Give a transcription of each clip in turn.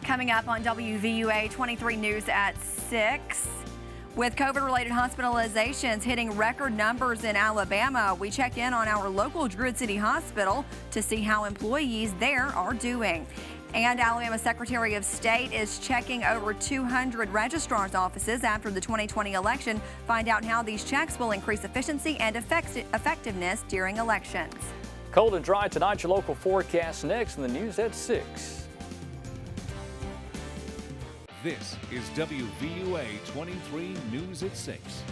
Coming up on WVUA 23 News at 6. With COVID-related hospitalizations hitting record numbers in Alabama, we check in on our local Druid City Hospital to see how employees there are doing. And Alabama Secretary of State is checking over 200 registrar's offices after the 2020 election. Find out how these checks will increase efficiency and effectiveness during elections. Cold and dry tonight. Your local forecast next in the news at 6. This is WVUA 23 News at 6.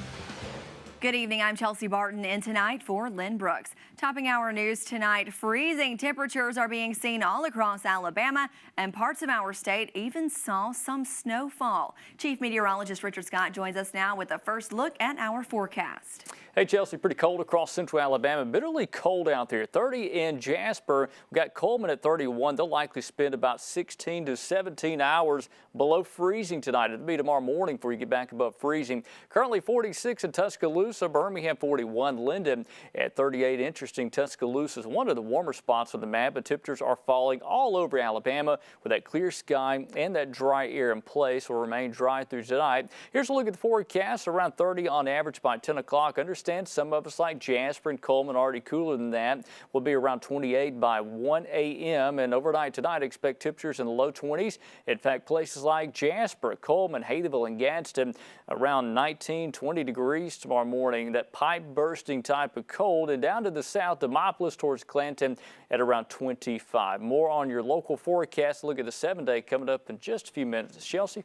Good evening, I'm Chelsea Barton, in tonight for Lynn Brooks. Topping our news tonight, freezing temperatures are being seen all across Alabama, and parts of our state even saw some snowfall. Chief Meteorologist Richard Scott joins us now with a first look at our forecast. Hey, Chelsea, pretty cold across central Alabama. Bitterly cold out there. 30 in Jasper. We've got Coleman at 31. They'll likely spend about 16 to 17 hours below freezing tonight. It'll be tomorrow morning before you get back above freezing. Currently 46 in Tuscaloosa, Birmingham 41, Linden at 38. Interesting, Tuscaloosa is one of the warmer spots on the map, but temperatures are falling all over Alabama with that clear sky and that dry air in place. Will remain dry through tonight. Here's a look at the forecast. Around 30 on average by 10 o'clock. Understand some of us like Jasper and Coleman already cooler than that. Will be around 28 by 1 a.m. and overnight tonight expect temperatures in the low 20s. In fact, places like Jasper, Coleman, Haydenville, and Gadsden around 19, 20 degrees tomorrow morning. That pipe bursting type of cold, and down to the south, Demopolis towards Clanton at around 25. More on your local forecast. Look at the 7-day coming up in just a few minutes. Chelsea?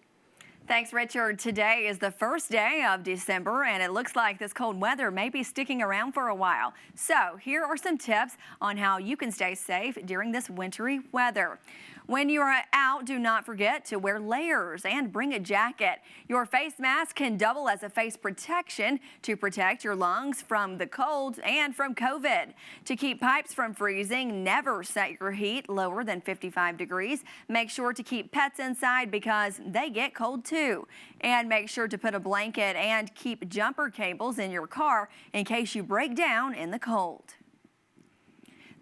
Thanks, Richard. Today is the first day of December, and it looks like this cold weather may be sticking around for a while. So here are some tips on how you can stay safe during this wintry weather. When you are out, do not forget to wear layers and bring a jacket. Your face mask can double as a face protection to protect your lungs from the cold and from COVID. To keep pipes from freezing, never set your heat lower than 55 degrees. Make sure to keep pets inside because they get cold too. And make sure to put a blanket and keep jumper cables in your car in case you break down in the cold.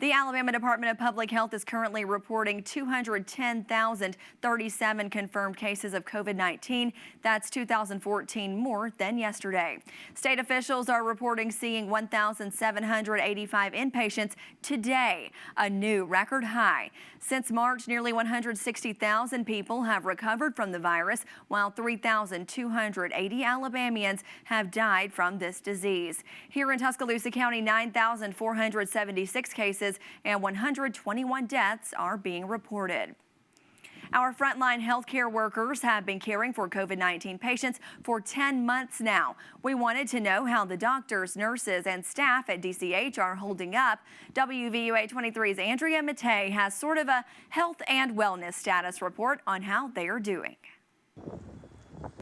The Alabama Department of Public Health is currently reporting 210,037 confirmed cases of COVID-19. That's 2,014 more than yesterday. State officials are reporting seeing 1,785 inpatients today, a new record high. Since March, nearly 160,000 people have recovered from the virus, while 3,280 Alabamians have died from this disease. Here in Tuscaloosa County, 9,476 cases and 121 deaths are being reported. Our frontline healthcare workers have been caring for COVID-19 patients for 10 months now. We wanted to know how the doctors, nurses, and staff at DCH are holding up. WVUA 23's Andrea Matei has sort of a health and wellness status report on how they are doing.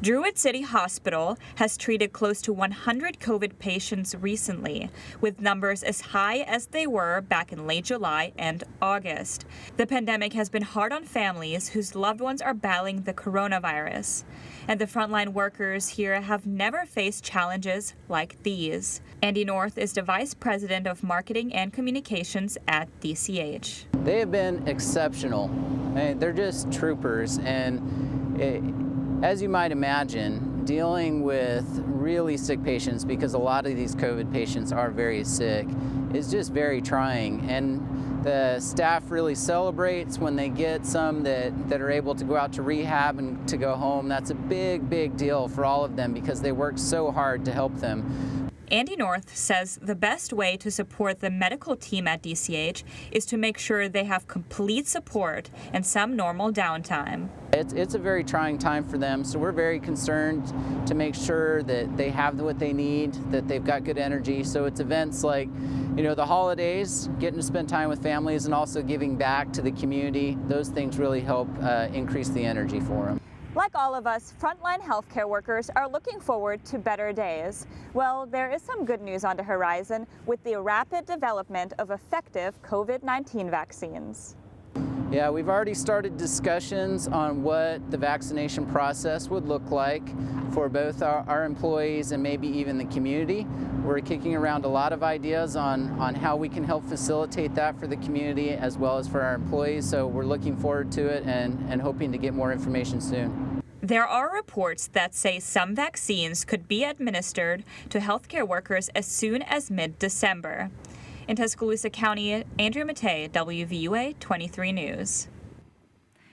Druid City Hospital has treated close to 100 COVID patients recently, with numbers as high as they were back in late July and August. The pandemic has been hard on families whose loved ones are battling the coronavirus, and the frontline workers here have never faced challenges like these. Andy North is the Vice President of Marketing and Communications at DCH. They have been exceptional. They're just troopers, and as you might imagine, dealing with really sick patients, because a lot of these COVID patients are very sick, is just very trying. And the staff really celebrates when they get some that are able to go out to rehab and to go home. That's a big, big deal for all of them because they work so hard to help them. Andy North says the best way to support the medical team at DCH is to make sure they have complete support and some normal downtime. It's a very trying time for them, so we're very concerned to make sure that they have what they need, that they've got good energy. So it's events like, the holidays, getting to spend time with families, and also giving back to the community. Those things really help increase the energy for them. Like all of us, frontline healthcare workers are looking forward to better days. Well, there is some good news on the horizon with the rapid development of effective COVID-19 vaccines. Yeah, we've already started discussions on what the vaccination process would look like for both our employees and maybe even the community. We're kicking around a lot of ideas on how we can help facilitate that for the community as well as for our employees. So we're looking forward to it and hoping to get more information soon. There are reports that say some vaccines could be administered to healthcare workers as soon as mid-December. In Tuscaloosa County, Andrea Matei, WVUA 23 News.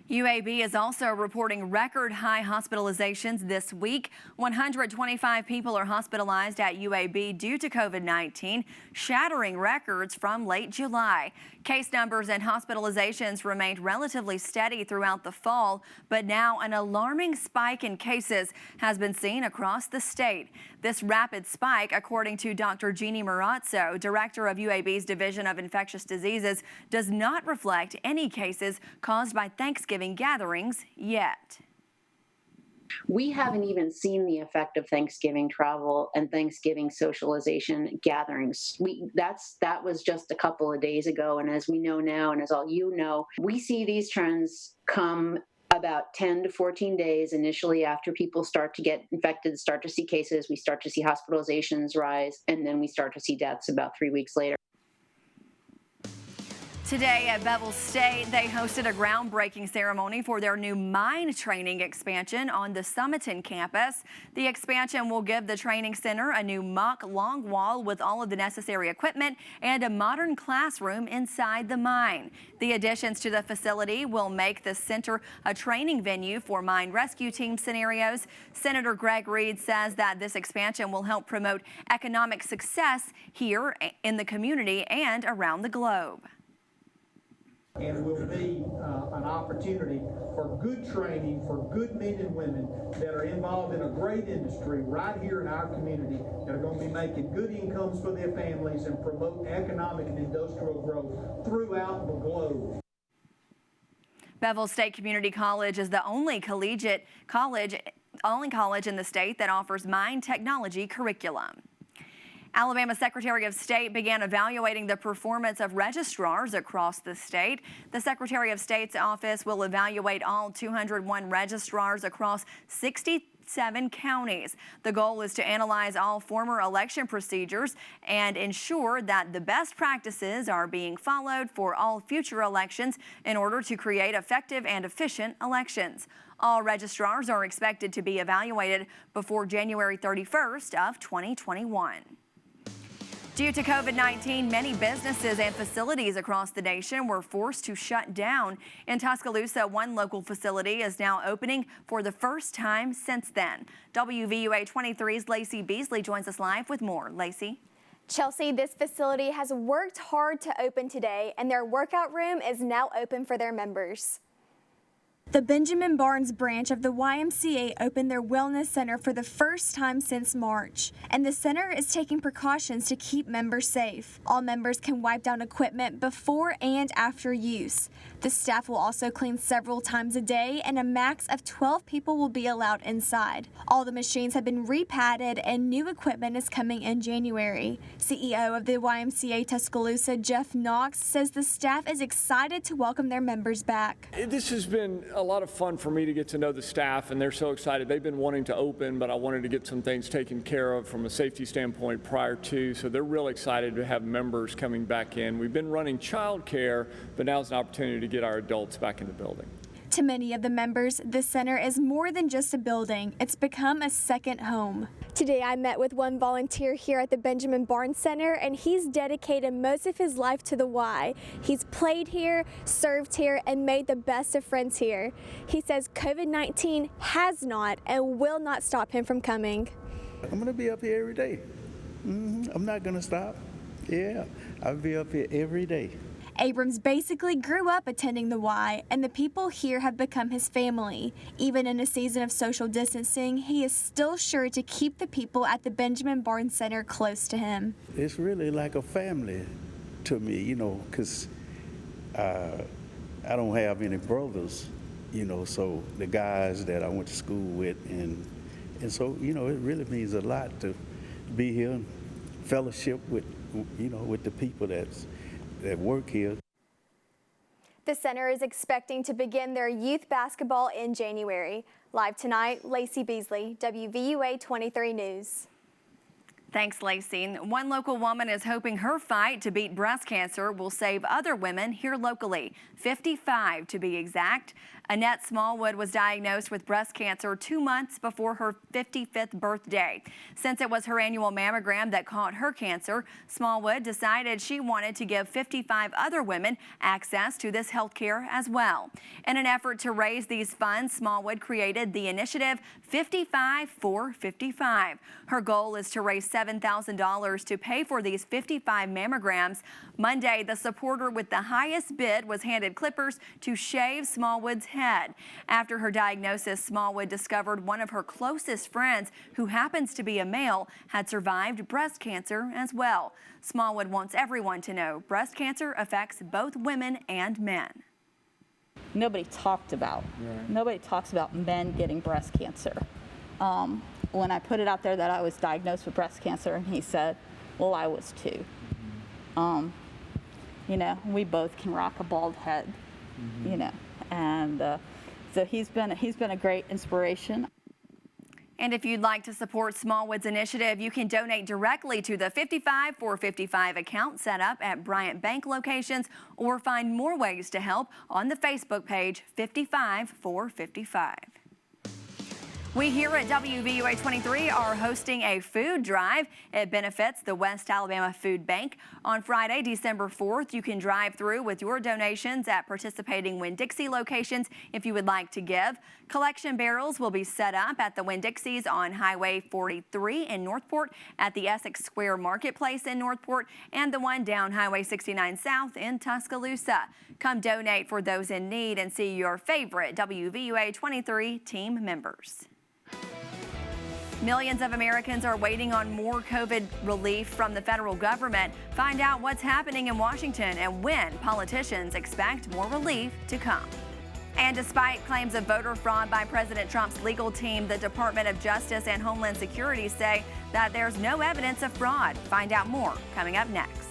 UAB is also reporting record high hospitalizations this week. 125 people are hospitalized at UAB due to COVID-19, shattering records from late July. Case numbers and hospitalizations remained relatively steady throughout the fall, but now an alarming spike in cases has been seen across the state. This rapid spike, according to Dr. Jeannie Marazzo, director of UAB's Division of Infectious Diseases, does not reflect any cases caused by Thanksgiving gatherings yet. We haven't even seen the effect of Thanksgiving travel and Thanksgiving socialization gatherings. That was just a couple of days ago, and as we know now, and as all you know, we see these trends come about 10 to 14 days initially after people start to get infected, start to see cases, we start to see hospitalizations rise, and then we start to see deaths about 3 weeks later. Today at Bevel State, they hosted a groundbreaking ceremony for their new mine training expansion on the Summiton campus. The expansion will give the training center a new mock long wall with all of the necessary equipment and a modern classroom inside the mine. The additions to the facility will make the center a training venue for mine rescue team scenarios. Senator Greg Reed says that this expansion will help promote economic success here in the community and around the globe. And will be an opportunity for good training for good men and women that are involved in a great industry right here in our community that are going to be making good incomes for their families and promote economic and industrial growth throughout the globe. Bevel State Community College is the only collegiate college in the state that offers mine technology curriculum. Alabama Secretary of State began evaluating the performance of registrars across the state. The Secretary of State's office will evaluate all 201 registrars across 67 counties. The goal is to analyze all former election procedures and ensure that the best practices are being followed for all future elections in order to create effective and efficient elections. All registrars are expected to be evaluated before January 31st of 2021. Due to COVID-19, many businesses and facilities across the nation were forced to shut down. In Tuscaloosa, one local facility is now opening for the first time since then. WVUA 23's Lacey Beasley joins us live with more. Lacey? Chelsea, this facility has worked hard to open today, and their workout room is now open for their members. The Benjamin Barnes branch of the YMCA opened their wellness center for the first time since March, and the center is taking precautions to keep members safe. All members can wipe down equipment before and after use. The staff will also clean several times a day, and a max of 12 people will be allowed inside. All the machines have been repadded, and new equipment is coming in January. CEO of the YMCA Tuscaloosa, Jeff Knox, says the staff is excited to welcome their members back. This has been a lot of fun for me to get to know the staff, and they're so excited. They've been wanting to open, but I wanted to get some things taken care of from a safety standpoint prior to, so they're really excited to have members coming back in. We've been running child care, but now is an opportunity to get our adults back in the building. To many of the members, this center is more than just a building. It's become a second home. Today I met with one volunteer here at the Benjamin Barnes Center, and he's dedicated most of his life to the Y. He's played here, served here, and made the best of friends here. He says COVID-19 has not and will not stop him from coming. I'm going to be up here every day. I'm not going to stop. Yeah, I'll be up here every day. Abrams basically grew up attending the Y, and the people here have become his family. Even in a season of social distancing, he is still sure to keep the people at the Benjamin Barnes Center close to him. It's really like a family to me, you know, because I don't have any brothers, you know, so the guys that I went to school with, and so, you know, it really means a lot to be here and fellowship with, you know, with the people that work here. The center is expecting to begin their youth basketball in January. Live tonight, Lacey Beasley, WVUA 23 News. Thanks, Lacey. One local woman is hoping her fight to beat breast cancer will save other women here locally, 55 to be exact. Annette Smallwood was diagnosed with breast cancer 2 months before her 55th birthday. Since it was her annual mammogram that caught her cancer, Smallwood decided she wanted to give 55 other women access to this health care as well. In an effort to raise these funds, Smallwood created the initiative 55 for 55. Her goal is to raise $7,000 to pay for these 55 mammograms. Monday, the supporter with the highest bid was handed clippers to shave Smallwood's head. After her diagnosis, Smallwood discovered one of her closest friends, who happens to be a male, had survived breast cancer as well. Smallwood wants everyone to know breast cancer affects both women and men. Nobody talked about. Nobody talks about men getting breast cancer. When I put it out there that I was diagnosed with breast cancer, and he said, well, I was too. You know, we both can rock a bald head, you know, and so he's been a great inspiration. And if you'd like to support Smallwood's initiative, you can donate directly to the 55 for 55 account set up at Bryant Bank locations, or find more ways to help on the Facebook page 55 for 55. We here at WVUA 23 are hosting a food drive. It benefits the West Alabama Food Bank. On Friday, December 4th, you can drive through with your donations at participating Winn-Dixie locations if you would like to give. Collection barrels will be set up at the Winn-Dixies on Highway 43 in Northport, at the Essex Square Marketplace in Northport, and the one down Highway 69 South in Tuscaloosa. Come donate for those in need and see your favorite WVUA 23 team members. Millions of Americans are waiting on more COVID relief from the federal government. Find out what's happening in Washington and when politicians expect more relief to come. And despite claims of voter fraud by President Trump's legal team, the Department of Justice and Homeland Security say that there's no evidence of fraud. Find out more coming up next.